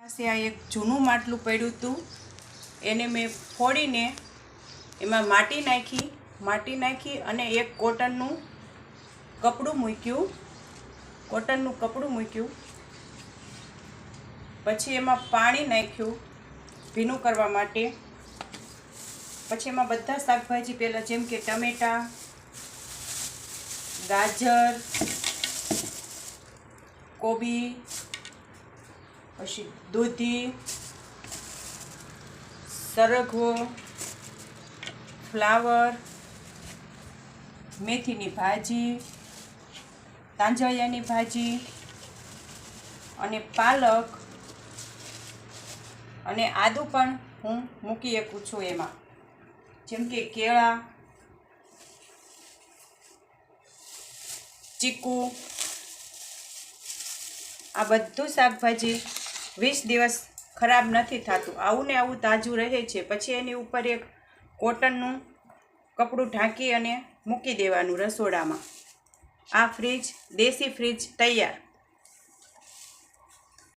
પાસે આ એક જૂનું માટલું પડ્યું હતું, એને મેં ફોડીને એમાં માટી નાખી અને એક કોટનનું કપડું મૂક્યું. પછી એમાં પાણી નાખ્યું ભીનું કરવા માટે. પછી એમાં બધા શાકભાજી પહેલાં જેમ કે ટમેટા, ગાજર, કોબી, પછી દૂધી, સરગવો, ફ્લાવર, મેથીની ભાજી, તાંજળિયાની ભાજી અને પાલક અને આદું પણ હું મૂકી શકું છું એમાં, જેમ કે કેળા, ચીકુ. આ બધું શાકભાજી 20 દિવસ ખરાબ નથી થતું, આવું ને આવું તાજું રહે છે. પછી એની ઉપર એક કોટનનું કપડું ઢાંકી અને મૂકી દેવાનું રસોડામાં. આ દેશી ફ્રીજ તૈયાર.